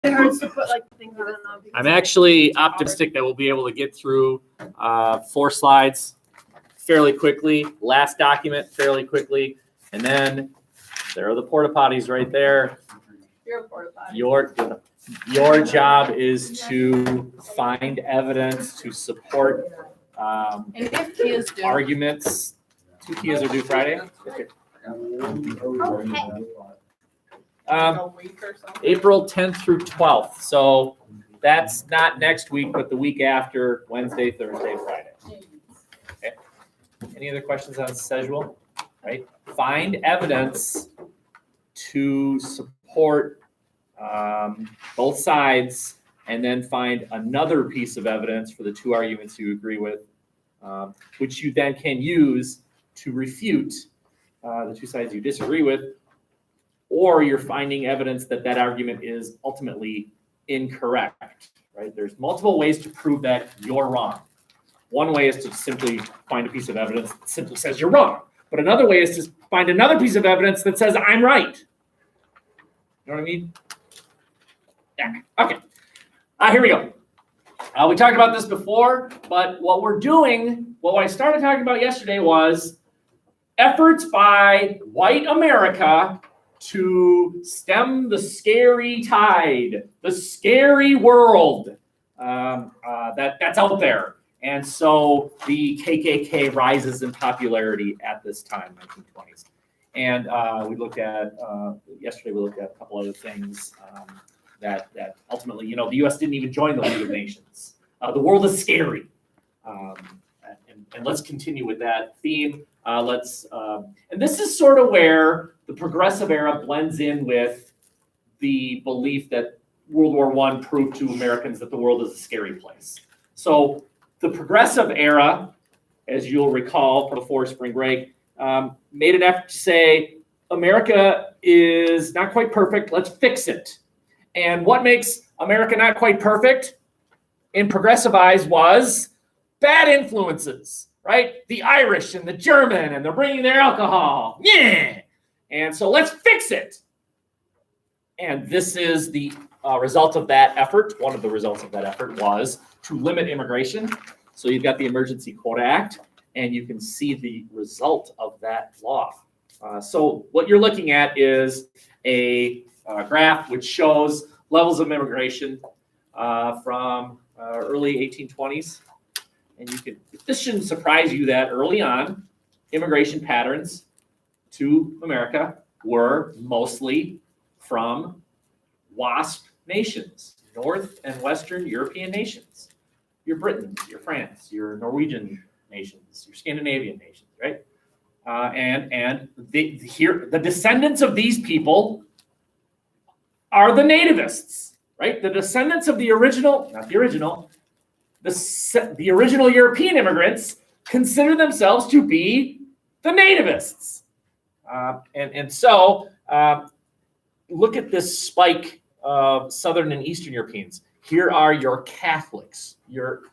It hurts to put like things on and on. I'm actually optimistic that we'll be able to get through 4 slides fairly quickly, last document fairly quickly, and then there are the porta potties right there. You're a porta potty. Your job is to find evidence to support And if kids do. arguments. 2 kids are due Friday. Okay. A week or something. April 10th through 12th. So that's not next week, but the week after, Wednesday, Thursday, Friday. Okay. Any other questions on schedule? Right. Find evidence to support both sides, and then find another piece of evidence for the 2 arguments you agree with, which you then can use to refute the 2 sides you disagree with, or you're finding evidence that that argument is ultimately incorrect, right? There's multiple ways to prove that you're wrong. One way is to simply find a piece of evidence that simply says you're wrong, but another way is to find another piece of evidence that says I'm right. You know what I mean? Yeah. Okay. Here we go. We talked about this before, but what we're doing, what I started talking about yesterday was efforts by white America to stem the scary tide, the scary world that's out there. And so the KKK rises in popularity at this time, 1920s. And we looked at, yesterday we looked at a couple other things that ultimately, the U.S. didn't even join the League of Nations. The world is scary. And let's continue with that theme. And this is sort of where the progressive era blends in with the belief that World War I proved to Americans that the world is a scary place. So the progressive era, as you'll recall before spring break, made an effort to say, America is not quite perfect, let's fix it. And what makes America not quite perfect, in progressive eyes, was bad influences, right? The Irish and the German, and they're bringing their alcohol. Yeah. And so let's fix it. And this is the result of that effort. One of the results of that effort was to limit immigration. So you've got the Emergency Quota Act, and you can see the result of that law. So what you're looking at is a graph which shows levels of immigration from early 1820s. And this shouldn't surprise you that early on, immigration patterns to America were mostly from WASP nations, North and Western European nations. Your Britons, your France, your Norwegian nations, your Scandinavian nations, right? And the descendants of these people are the nativists, right? The descendants of the original, not the original, the original European immigrants consider themselves to be the nativists. So look at this spike of Southern and Eastern Europeans. Here are your Catholics, your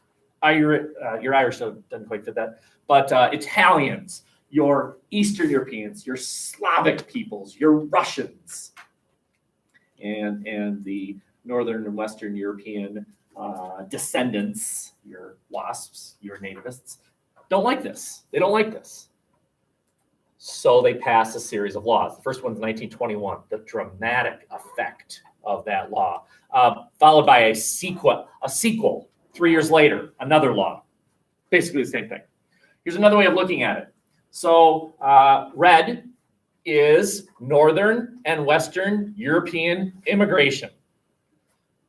Irish doesn't quite fit that, but Italians, your Eastern Europeans, your Slavic peoples, your Russians, and the Northern and Western European descendants, your WASPs, your nativists, don't like this. They don't like this. So they pass a series of laws. The first one's 1921, the dramatic effect of that law, followed by a sequel 3 years later, another law, basically the same thing. Here's another way of looking at it. So red is Northern and Western European immigration.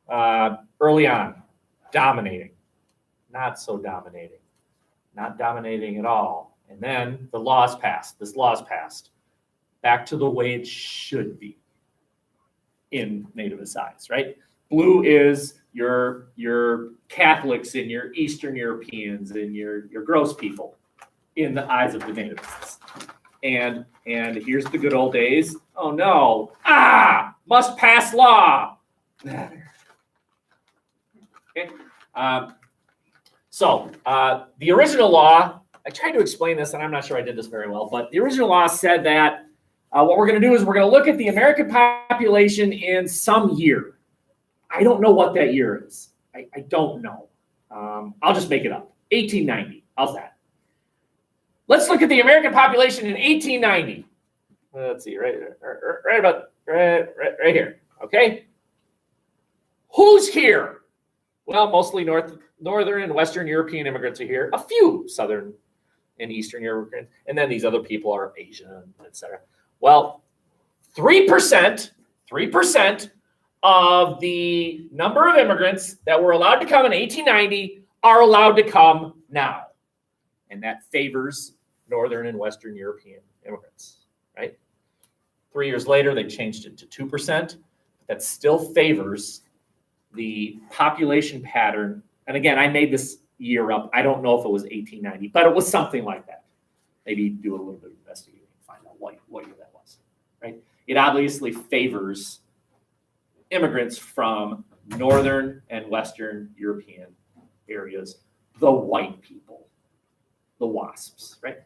Early on, dominating, not so dominating, not dominating at all. And then the law's passed. This law's passed back to the way it should be in nativist eyes, right? Blue is your Catholics and your Eastern Europeans and your gross people in the eyes of the nativists. And here's the good old days. Oh no! Must pass law. Okay. So the original law, I tried to explain this, and I'm not sure I did this very well, but the original law said that what we're going to do is we're going to look at the American population in some year. I don't know what that year is. I don't know. I'll just make it up. 1890. How's that? Let's look at the American population in 1890. Let's see, right here. Okay. Who's here? Well, mostly northern and Western European immigrants are here. A few Southern and Eastern European, and then these other people are Asian, etc. Well, 3% of the number of immigrants that were allowed to come in 1890 are allowed to come now. And that favors Northern and Western European immigrants, right? 3 years later, they changed it to 2%. That still favors the population pattern. And again, I made this year up. I don't know if it was 1890, but it was something like that. Maybe do a little bit of investigating and find out what year that was, right? It obviously favors immigrants from Northern and Western European areas, the white people, the WASPs, right?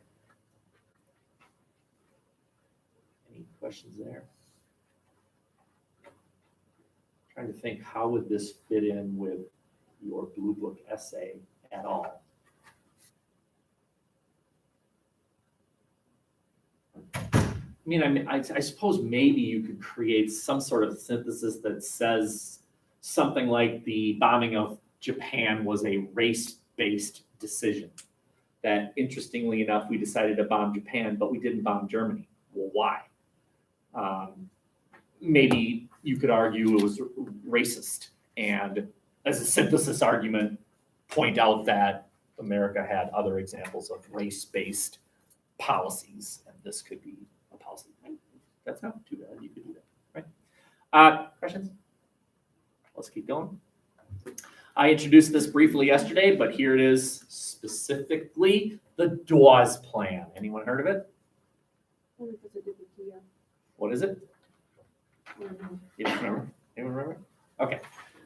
Any questions there? Trying to think, how would this fit in with your Blue Book essay at all? I suppose maybe you could create some sort of synthesis that says something like the bombing of Japan was a race-based decision. That, interestingly enough, we decided to bomb Japan, but we didn't bomb Germany. Well, why? Maybe you could argue it was racist, and as a synthesis argument, point out that America had other examples of race-based policies, and this could be a policy. That's not too bad. You could do that, right? Questions? Let's keep going. I introduced this briefly yesterday, but here it is specifically the Dawes Plan. Anyone heard of it? What is it? You don't remember? Anyone remember? Okay.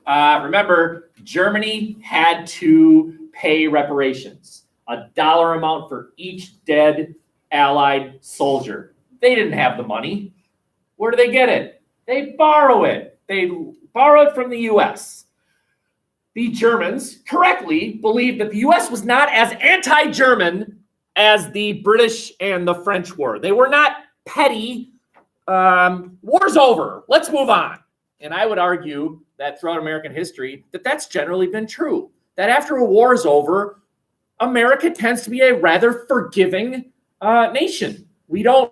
Remember, Germany had to pay reparations, $1 amount for each dead Allied soldier. They didn't have the money. Where do they get it? They borrow it. They borrow it from the U.S. The Germans correctly believed that the U.S. was not as anti-German as the British and the French were. They were not petty. War's over. Let's move on. And I would argue that throughout American history, that's generally been true. That after a war is over, America tends to be a rather forgiving nation. We don't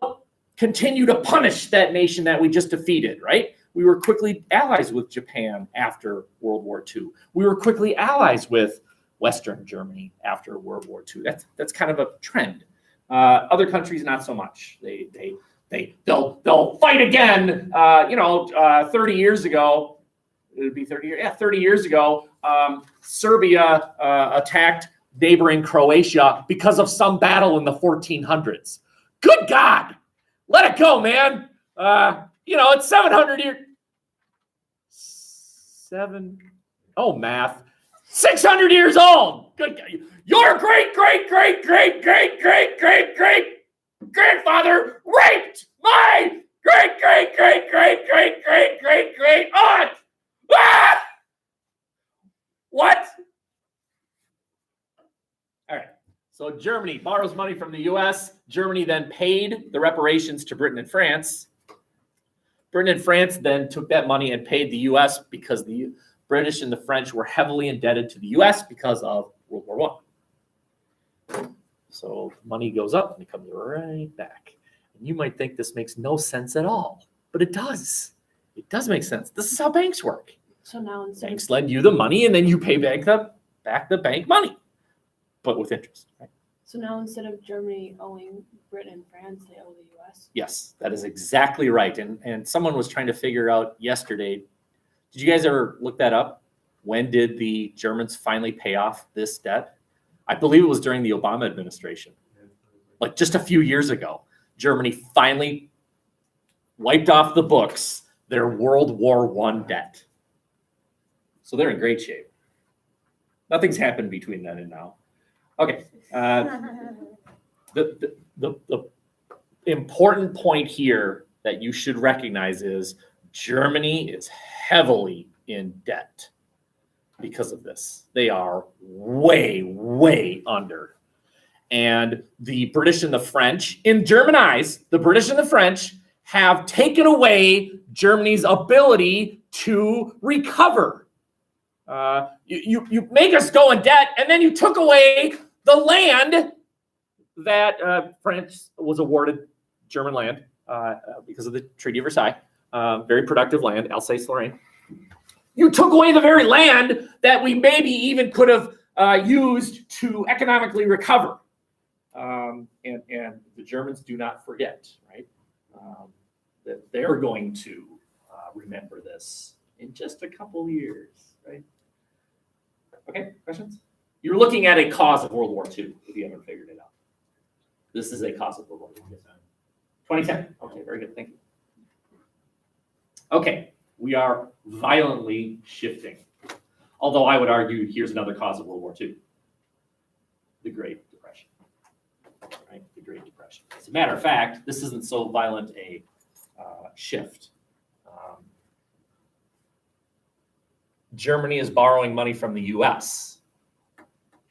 continue to punish that nation that we just defeated, right? We were quickly allies with Japan after World War II. We were quickly allies with Western Germany after World War II. That's kind of a trend. Other countries, not so much. They'll fight again. 30 years ago, it would be 30 years. Yeah, 30 years ago, Serbia attacked neighboring Croatia because of some battle in the 1400s. Good God, let it go, man. It's 700 years. Math. 600 years old. Good. Your great grandfather raped my great aunt. Ah! What? All right. So Germany borrows money from the U.S. Germany then paid the reparations to Britain and France. Britain and France then took that money and paid the U.S. because the British and the French were heavily indebted to the U.S. because of World War I. So money goes up and it comes right back. And you might think this makes no sense at all, but it does. It does make sense. This is how banks work. So now banks lend you the money and then you pay back the bank money, but with interest. Right? So now instead of Germany owing Britain and France, they owe the U.S.? Yes, that is exactly right. And someone was trying to figure out yesterday, did you guys ever look that up? When did the Germans finally pay off this debt? I believe it was during the Obama administration. Like just a few years ago, Germany finally wiped off the books their World War I debt. So they're in great shape. Nothing's happened between then and now. Okay. The important point here that you should recognize is Germany is heavily in debt because of this. They are way, way under. And the British and the French, in German eyes, the British and the French have taken away Germany's ability to recover. You make us go in debt, and then you took away the land that France was awarded, German land, because of the Treaty of Versailles. Very productive land, Alsace-Lorraine. You took away the very land that we maybe even could have used to economically recover. And the Germans do not forget, right? That they're going to remember this in just a couple of years, right? Okay, questions? You're looking at a cause of World War II, if you haven't figured it out. This is a cause of World War II. 2010. Okay, very good. Thank you. Okay, we are violently shifting. Although I would argue here's another cause of World War II. The Great Depression. Right? The Great Depression. As a matter of fact, this isn't so violent a shift. Germany is borrowing money from the U.S.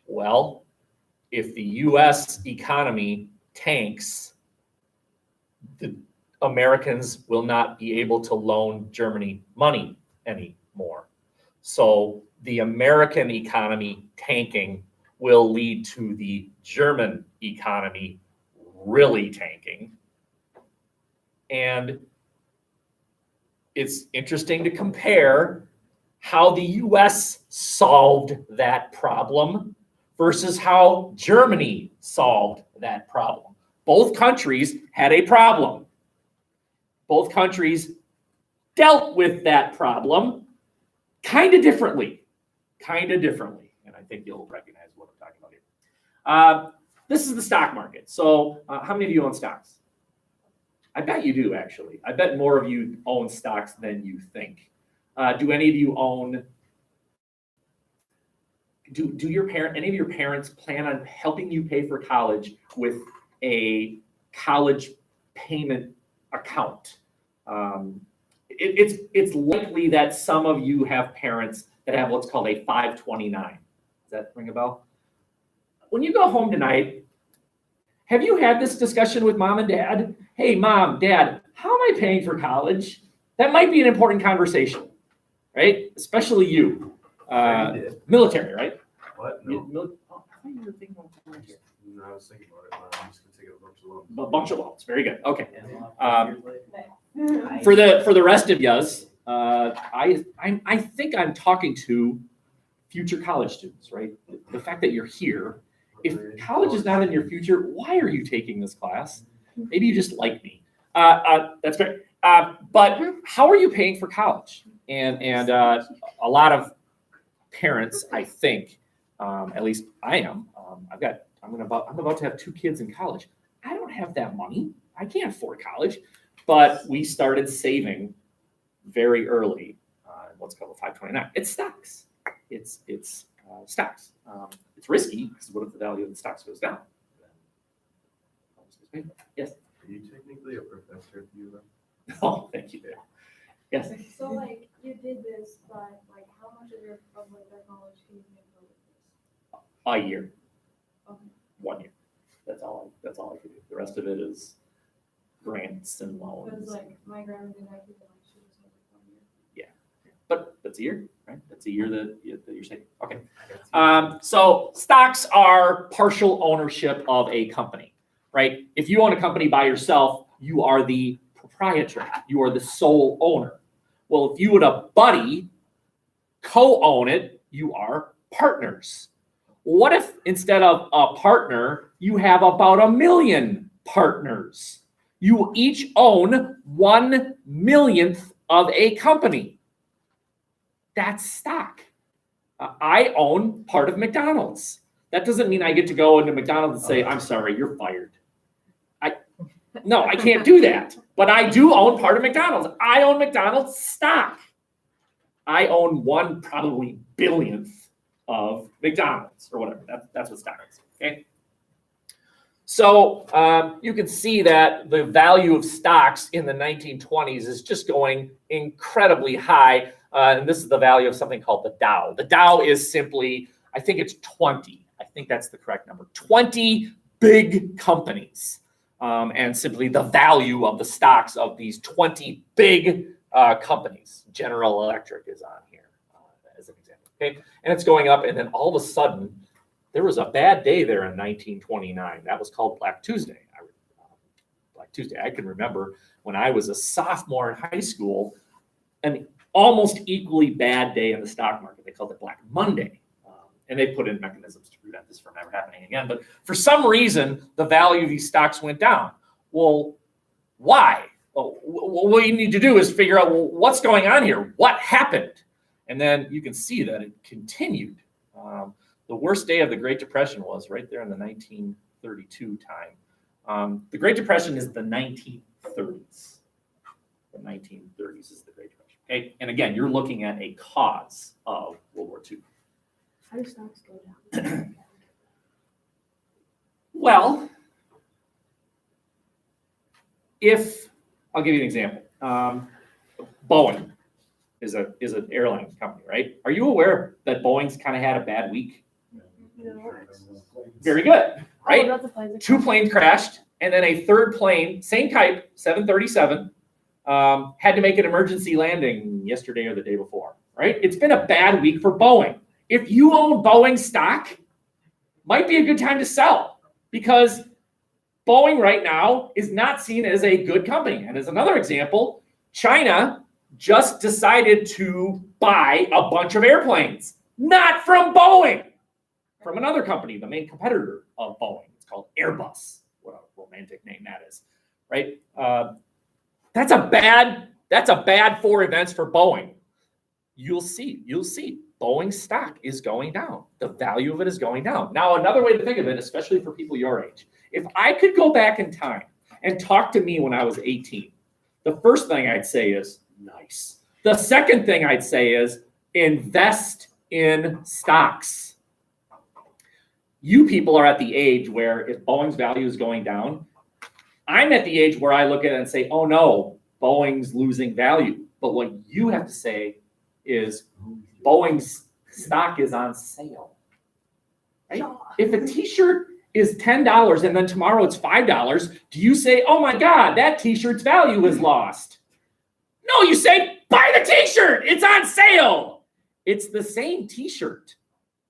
Well, if the U.S. economy tanks, the Americans will not be able to loan Germany money anymore. So the American economy tanking will lead to the German economy really tanking. And it's interesting to compare how the US solved that problem versus how Germany solved that problem. Both countries had a problem. Both countries dealt with that problem kind of differently. And I think you'll recognize what I'm talking about here. This is the stock market. So how many of you own stocks? I bet you do, actually. I bet more of you own stocks than you think. Do any of you own, any of your parents plan on helping you pay for college with a college payment account? It's likely that some of you have parents that have what's called a 529. Does that ring a bell? When you go home tonight, have you had this discussion with mom and dad? Hey, mom, dad, how am I paying for college? That might be an important conversation, right? Especially you. Military, right? What? No. I thought you were thinking about military. No, I was thinking about it, but I'm just gonna take a bunch of loans. A bunch of loans. Very good. Okay. For the rest of yous, I think I'm talking to future college students, right? The fact that you're here, if college is not in your future, why are you taking this class? Maybe you just like me. That's great. But how are you paying for college? And a lot of parents, I think, at least I am. I'm about to have 2 kids in college. I don't have that money. I can't afford college. But we started saving very early. What's called a 529. It's stocks. It's stocks. It's risky because what if the value of the stocks goes down? Yes. Are you technically a professor at the U of M? Oh, thank you. Yes. So like you did this, but like how much of your that knowledge can you make with this? A year. Okay. 1 year. That's all I could do. The rest of it is grants and loans. Because like my grandma did that because like she was like 1 year. But that's a year, right? That's a year that you're saving. Okay. So stocks are partial ownership of a company, right? If you own a company by yourself, you are the proprietor. You are the sole owner. Well, if you and a buddy co-own it, you are partners. What if instead of a partner, you have about 1 million partners? You each own 1/1,000,000th of a company. That's stock. I own part of McDonald's. That doesn't mean I get to go into McDonald's and say, I'm sorry, you're fired. No, I can't do that. But I do own part of McDonald's. I own McDonald's stock. I own 1 probably billionth of McDonald's or whatever. That's what stock is. Okay. So you can see that the value of stocks in the 1920s is just going incredibly high. And this is the value of something called the Dow. The Dow is simply, I think it's 20. I think that's the correct number. 20 big companies. And simply the value of the stocks of these 20 big companies. General Electric is on here as an example. Okay, and it's going up, and then all of a sudden, there was a bad day there in 1929. That was called Black Tuesday. Black Tuesday. I can remember when I was a sophomore in high school, an almost equally bad day in the stock market. They called it Black Monday. And they put in mechanisms to prevent this from ever happening again. But for some reason, the value of these stocks went down. Well, why? Well, what you need to do is figure out, well, what's going on here? What happened? And then you can see that it continued. The worst day of the Great Depression was right there in the 1932 time. The Great Depression is the 1930s. The 1930s is the Great Depression. Okay? And again, you're looking at a cause of World War II. How do stocks go down? Well, I'll give you an example. Boeing is an airline company, right? Are you aware that Boeing's kind of had a bad week? No. Very good, right? Not the planes that 2 planes crashed, and then a third plane, same type, 737, had to make an emergency landing yesterday or the day before, right? It's been a bad week for Boeing. If you own Boeing stock, might be a good time to sell, because Boeing right now is not seen as a good company. And as another example, China just decided to buy a bunch of airplanes, not from Boeing, from another company, the main competitor of Boeing. It's called Airbus. What a romantic name that is, right? That's a bad 4 events for Boeing. You'll see. Boeing stock is going down. The value of it is going down. Now, another way to think of it, especially for people your age, if I could go back in time and talk to me when I was 18, the first thing I'd say is, nice. The second thing I'd say is, invest in stocks. You people are at the age where if Boeing's value is going down, I'm at the age where I look at it and say, oh no, Boeing's losing value. But what you have to say is, Boeing's stock is on sale. Right? If a t-shirt is $10 and then tomorrow it's $5, do you say, oh my God, that t-shirt's value is lost? No, you say, buy the t-shirt, it's on sale. It's the same t-shirt.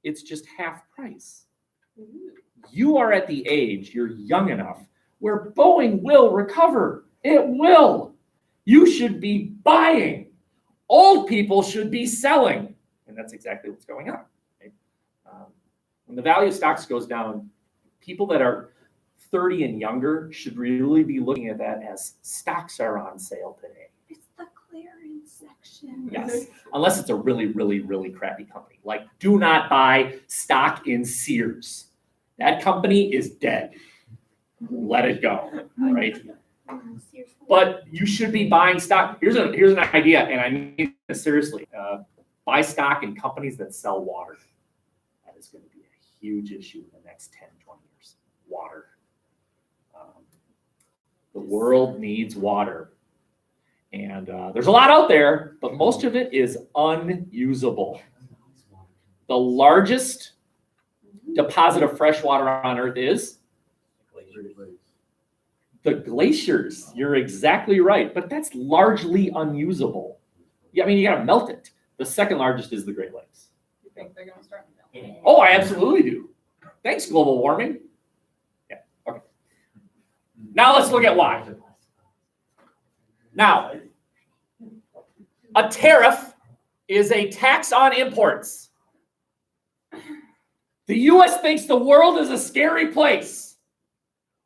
It's just half price. You are at the age, you're young enough, where Boeing will recover. It will. You should be buying. Old people should be selling. And that's exactly what's going on. Right? When the value of stocks goes down, people that are 30 and younger should really be looking at that as stocks are on sale today. It's the clearance section. Yes, unless it's a really, really, really crappy company. Like, do not buy stock in Sears. That company is dead. Let it go, right? But you should be buying stock. Here's an idea, and I mean this seriously. Buy stock in companies that sell water. That is going to be a huge issue in the next 10, 20 years. Water. The world needs water. And there's a lot out there, but most of it is unusable. The largest deposit of fresh water on Earth is the glaciers. You're exactly right, but that's largely unusable. Yeah, I mean, you got to melt it. The second largest is the Great Lakes. You think they're going to start melting? Oh, I absolutely do. Thanks, global warming. Yeah, okay. Now let's look at why. Now, a tariff is a tax on imports. The U.S. thinks the world is a scary place.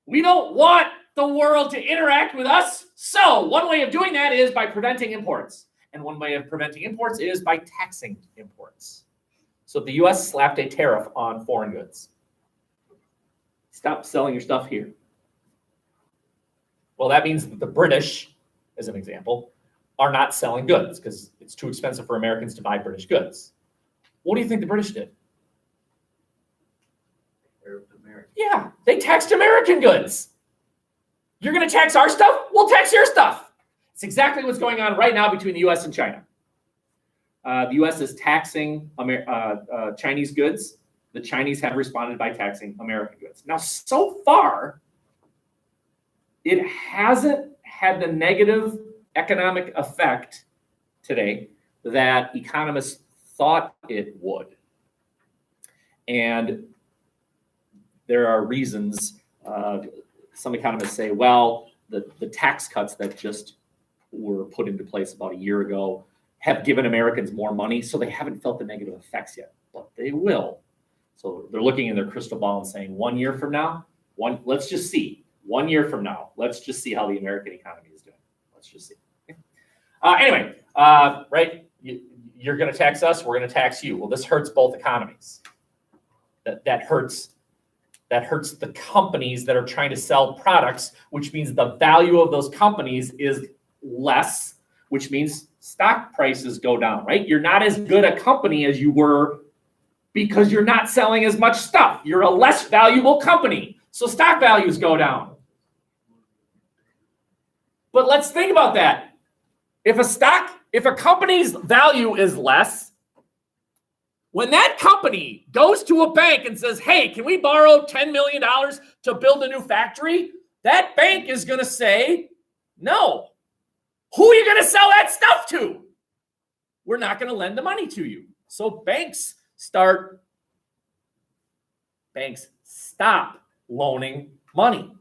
We don't want the world to interact with us. So one way of doing that is by preventing imports. And one way of preventing imports is by taxing imports. So the U.S. slapped a tariff on foreign goods. Stop selling your stuff here. Well, that means that the British, as an example, are not selling goods because it's too expensive for Americans to buy British goods. What do you think the British did? Yeah, they taxed American goods. You're going to tax our stuff? We'll tax your stuff. It's exactly what's going on right now between the U.S. and China. The U.S. is taxing Chinese goods. The Chinese have responded by taxing American goods. Now, so far, it hasn't had the negative economic effect today that economists thought it would. And there are reasons. Some economists say, well, the tax cuts that just were put into place about a year ago have given Americans more money, so they haven't felt the negative effects yet, but they will. So they're looking in their crystal ball and saying, 1 year from now, let's just see. 1 year from now, let's just see how the American economy is doing. Let's just see. Anyway, right? You're going to tax us, we're going to tax you. Well, this hurts both economies. That hurts the companies that are trying to sell products, which means the value of those companies is less, which means stock prices go down, right? You're not as good a company as you were because you're not selling as much stuff. You're a less valuable company, so stock values go down. But let's think about that. If a company's value is less, when that company goes to a bank and says, hey, can we borrow $10 million to build a new factory? That bank is going to say, no. Who are you going to sell that stuff to? We're not going to lend the money to you. So banks stop loaning money.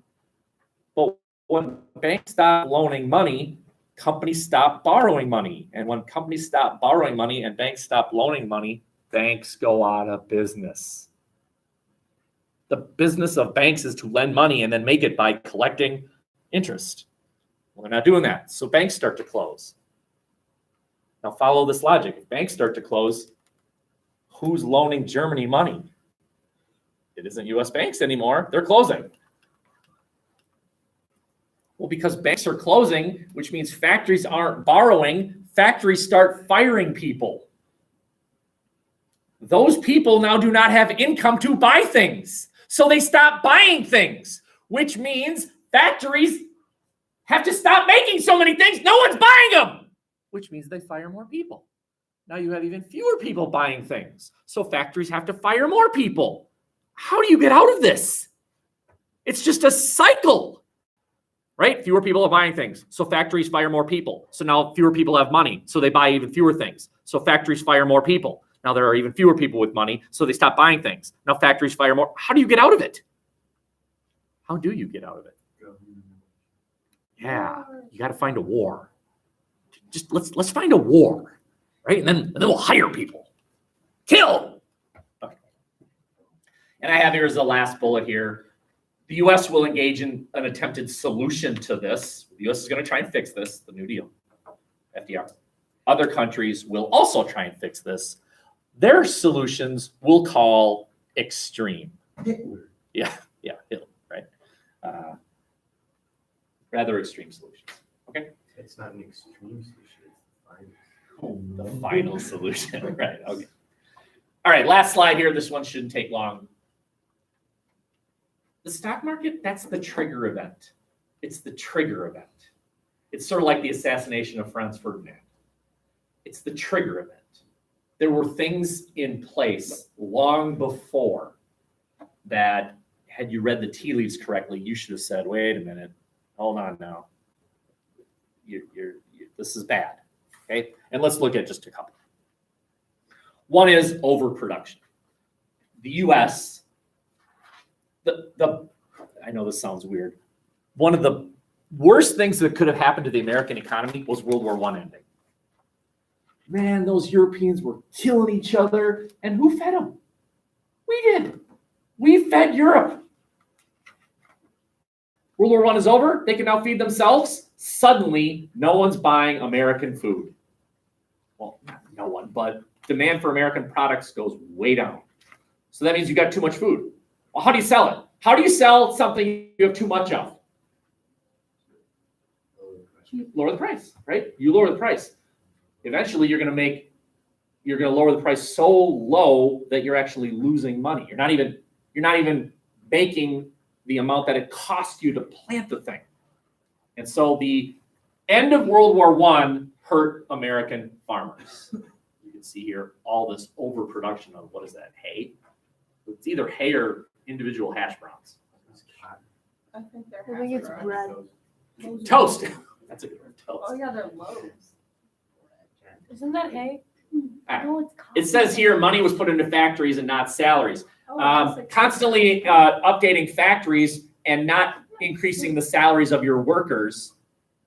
But when banks stop loaning money, companies stop borrowing money. And when companies stop borrowing money and banks stop loaning money, banks go out of business. The business of banks is to lend money and then make it by collecting interest. Well, they're not doing that. So banks start to close. Now follow this logic. If banks start to close, who's loaning Germany money? It isn't U.S. banks anymore. They're closing. Well, because banks are closing, which means factories aren't borrowing, factories start firing people. Those people now do not have income to buy things. So they stop buying things, which means factories have to stop making so many things. No one's buying them, which means they fire more people. Now you have even fewer people buying things. So factories have to fire more people. How do you get out of this? It's just a cycle, right? Fewer people are buying things. So factories fire more people. So now fewer people have money. So they buy even fewer things. So factories fire more people. Now there are even fewer people with money. So they stop buying things. Now factories fire more. How do you get out of it? How do you get out of it? Yeah, you got to find a war. Just let's find a war, right? And then we'll hire people. Kill. Okay. And I have here as the last bullet here. The U.S. will engage in an attempted solution to this. The U.S. is going to try and fix this, the New Deal, FDR. Other countries will also try and fix this. Their solutions we'll call extreme. Hitler. Yeah, Hitler, right? Rather extreme solutions. Okay. It's not an extreme solution. It's The final solution, right? Okay. All right, last slide here. This one shouldn't take long. The stock market, that's the trigger event. It's the trigger event. It's sort of like the assassination of Franz Ferdinand. It's the trigger event. There were things in place long before that, had you read the tea leaves correctly, you should have said, wait a minute, hold on now. This is bad, okay? And let's look at just a couple. One is overproduction. The U.S., I know this sounds weird. One of the worst things that could have happened to the American economy was World War I ending. Man, those Europeans were killing each other, and who fed them? We did. We fed Europe. World War I is over. They can now feed themselves. Suddenly, no one's buying American food. Well, not no one, but demand for American products goes way down. So that means you got too much food. Well, how do you sell it? How do you sell something you have too much of? Lower the price, right? You lower the price. Eventually, you're going to lower the price so low that you're actually losing money. You're not even making the amount that it cost you to plant the thing. And so the end of World War I hurt American farmers. can see here all this overproduction of, what is that, hay? It's either hay or individual hash browns. I think they're. I think it's hash bread. browns. Toast. That's a good one. Oh, Toast. yeah, they're loaves. Isn't that hay? Alright. No, it's It says here money was put into factories and not salaries. Oh, that's like- Constantly updating factories and not increasing the salaries of your workers.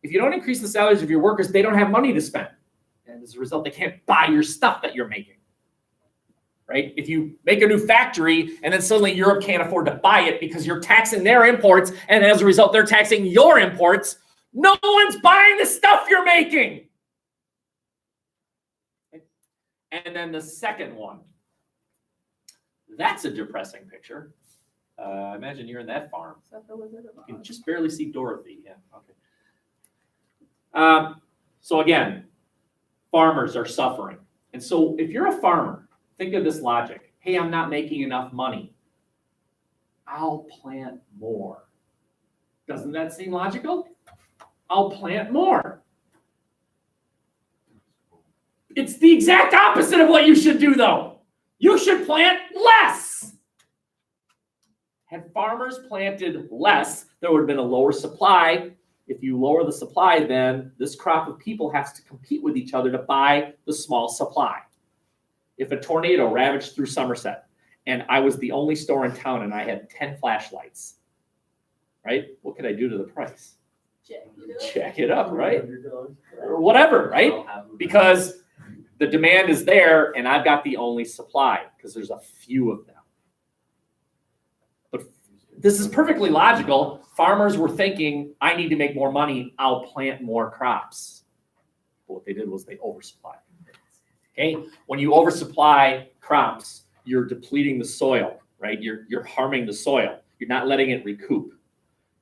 If you don't increase the salaries of your workers, they don't have money to spend. And as a result, they can't buy your stuff that you're making. Right? If you make a new factory and then suddenly Europe can't afford to buy it because you're taxing their imports, and as a result, they're taxing your imports, no one's buying the stuff you're making. And then the second one. That's a depressing picture. Imagine you're in that farm. Is that the Wizard of You can Oz? just barely see Dorothy. Yeah, okay. So again, farmers are suffering. And so if you're a farmer, think of this logic. Hey, I'm not making enough money. I'll plant more. Doesn't that seem logical? I'll plant more. It's the exact opposite of what you should do, though. You should plant less. Had farmers planted less, there would have been a lower supply. If you lower the supply, then this crop of people has to compete with each other to buy the small supply. If a tornado ravaged through Somerset and I was the only store in town and I had 10 flashlights, right? What could I do to the price? Check it up, right? Or whatever, right? Because the demand is there and I've got the only supply because there's a few of them. But this is perfectly logical. Farmers were thinking, I need to make more money, I'll plant more crops. But what they did was they oversupplied. Okay, when you oversupply crops, you're depleting the soil, right? You're harming the soil. You're not letting it recoup.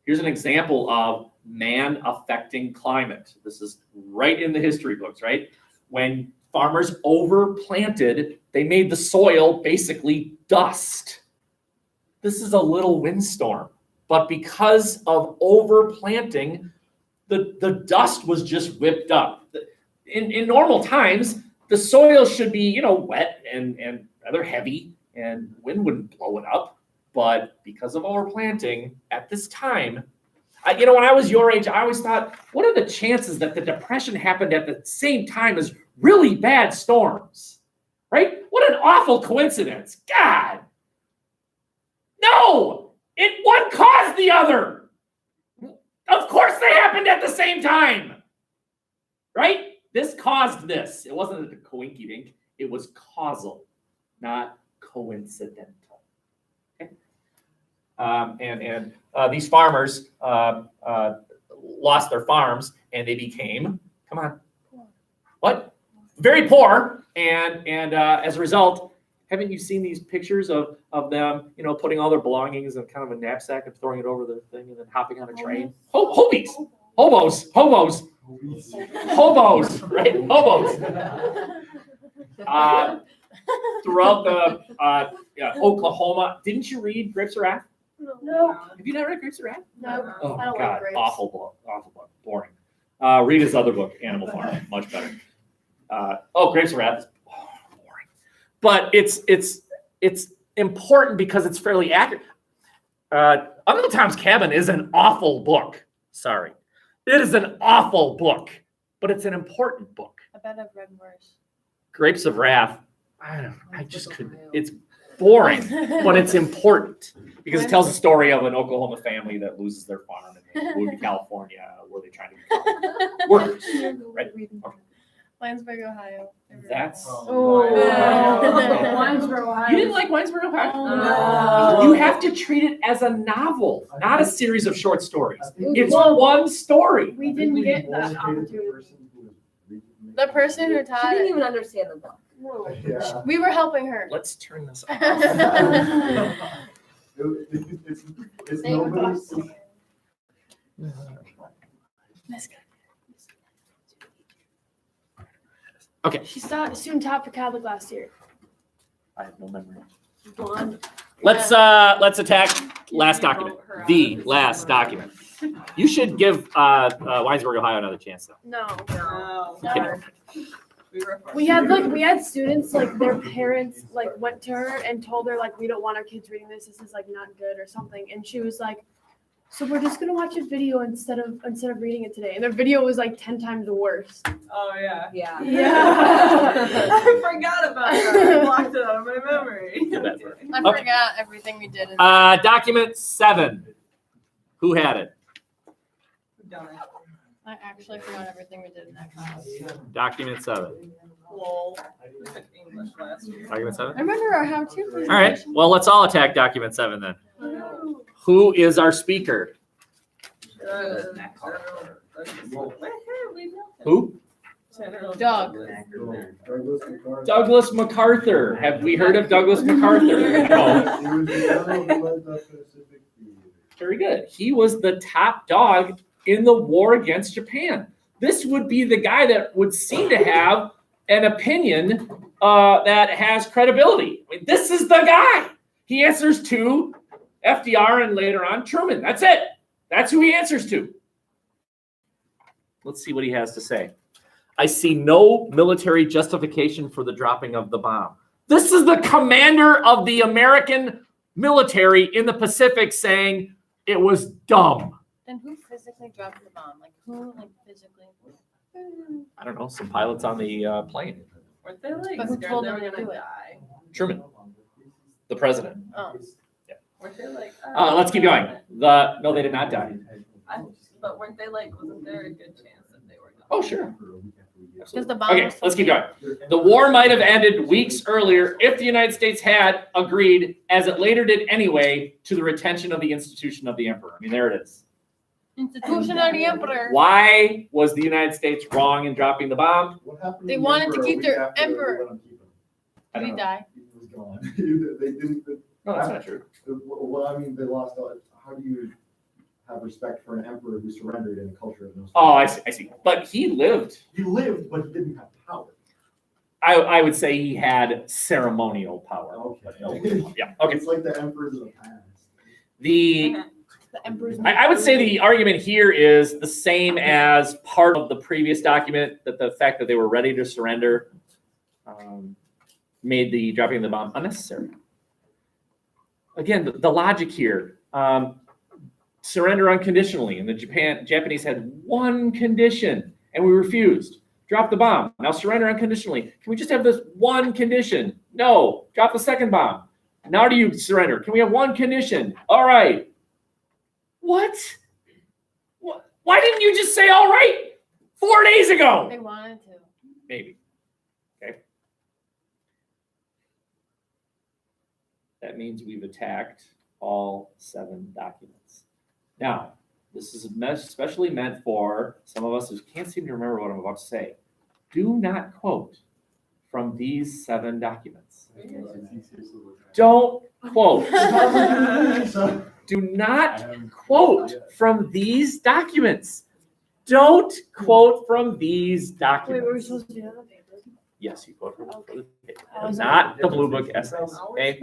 Here's an example of man affecting climate. This is right in the history books, right? When farmers overplanted, they made the soil basically dust. This is a little windstorm, but because of overplanting, the dust was just whipped up. In normal times, the soil should be, wet and rather heavy, and wind wouldn't blow it up. But because of overplanting at this time, when I was your age, I always thought, what are the chances that the Depression happened at the same time as really bad storms? Right? What an awful coincidence. God. No, one caused the other. Of course they happened at the same time. Right? This caused this. It wasn't a coinky-dink. It was causal, not coincidental. Okay? These farmers lost their farms and they became, come on, what? Very poor. And as a result, haven't you seen these pictures of them, putting all their belongings in kind of a knapsack and throwing it over the thing and then hopping on a train? Hobos, right? Hobos. Throughout the Oklahoma, didn't you read Grapes of Wrath? No. Have you not read Grapes of Wrath? No. Oh I my don't God, like grapes. awful book, boring. Read his other book, Animal Farm, much better. Grapes of Wrath is boring, but it's important because it's fairly accurate. Uncle Tom's Cabin is an awful book. Sorry, it is an awful book, but it's an important book. I bet I've read worse. Grapes of Wrath, I just couldn't. It's boring, but it's important because it tells the story of an Oklahoma family that loses their farm and they move to California where they're trying to become workers. Right? Winesburg, Ohio. That's. Winesboro, Ohio. You didn't like Winesburg, Ohio? No. You have to treat it as a novel, not a series of short stories. It's Well, one story. We didn't get that opportunity. The person who She taught didn't it, even understand the book. Yeah. we were helping her. Let's turn this off. It's They were nobody's. awesome. That's good. Okay. She student taught for Catholic last year. I have no memory. Blonde. Let's attack last document. The last document. You should give Winesburg, Ohio another chance though. No. No. Never. We had students like their parents like went to her and told her like we don't want our kids reading this. This is like not good or something. And she was like, so we're just gonna watch a video instead of reading it today. And the video was like 10 times worse. Oh yeah. Yeah. Yeah. I forgot about that. I blocked it out of my memory. Feel bad for her. I Okay. forgot everything we did. Document 7. Who had it? Done it. I actually forgot everything we did in that class. Document 7. Lol. We took English last year. Document 7? I remember our how-to All right. Well, let's all attack document 7 then. Who is our speaker? Who? Doug. Douglas MacArthur. Have we heard of Douglas MacArthur? No. Very good. He was the top dog in the war against Japan. This would be the guy that would seem to have an opinion that has credibility. I mean, this is the guy. He answers to FDR and later on Truman. That's it. That's who he answers to. Let's see what he has to say. I see no military justification for the dropping of the bomb. This is the commander of the American military in the Pacific saying it was dumb. Then who physically dropped the bomb? Like who, like physically? I don't know, some pilots on the plane. Weren't they like But who scared told they were them to gonna do it? die? Truman, the president. Oh, Weren't they like? Let's keep going. No, they did not die. But weren't they like? Wasn't there a good chance that they were gonna? Oh, sure. because the bomb. Okay, was so let's keep big. going. The war might have ended weeks earlier if the United States had agreed, as it later did anyway, to the retention of the institution of the emperor. I mean, there it is. Institution of the emperor. Why was the United States wrong in dropping the bomb? They wanted to keep their emperor. I Did don't he know. die? He was gone. They didn't. No, that's not true. Well, I mean, they lost. How do you have respect for an emperor who surrendered in a culture of no? Oh, I see. I see. But he lived. He lived, but he didn't have power. I would say he had ceremonial power. Okay. Yeah. Okay. It's like the emperors of the past. The The emperor's. I would say the argument here is the same as part of the previous document, that the fact that they were ready to surrender made the dropping of the bomb unnecessary. Again, the logic here, surrender unconditionally, and the Japanese had one condition, and we refused. Drop the bomb. Now surrender unconditionally. Can we just have this one condition? No. Drop the second bomb. Now do you surrender? Can we have one condition? All right. What? Why didn't you just say all right 4 days ago? They wanted to. Maybe. Okay. That means we've attacked all 7 documents. Now, this is especially meant for some of us who can't seem to remember what I'm about to say. Do not quote from these 7 documents. Don't quote. Do not quote from these documents. Don't quote from these Wait, documents. were we supposed to do that on paper? Yes, you quote from the paper, I was not the blue book essays. Okay.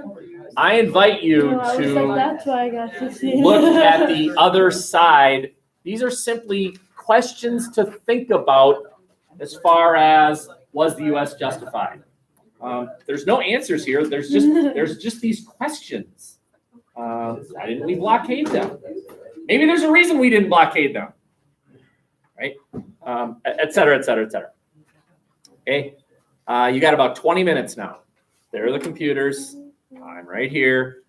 I invite you No, I was like, to that's why I got 15. look at the other side. These are simply questions to think about as far as was the U.S. justified. There's no answers here. There's just these questions. Why didn't we blockade them? Maybe there's a reason we didn't blockade them, right? Et cetera, et cetera, et cetera. Okay, you got about 20 minutes now. There are the computers. I'm right here.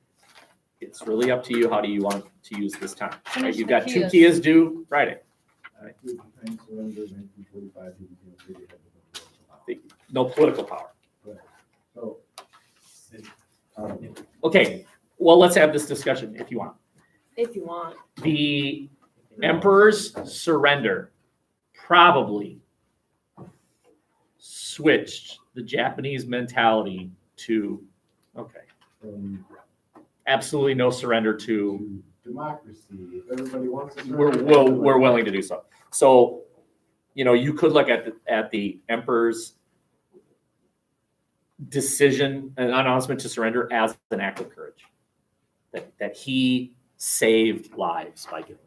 It's really up to you. How do you want to use this time? Right? You've got 2 Kias due Friday. No political power. So, Okay, well, let's have this discussion if you want. If you want. The emperor's surrender probably switched the Japanese mentality to, okay, absolutely no surrender to, democracy. If everybody wants to. we're willing to do so. So, you could look at the emperor's decision, an announcement to surrender, as an act of courage. That he saved lives by doing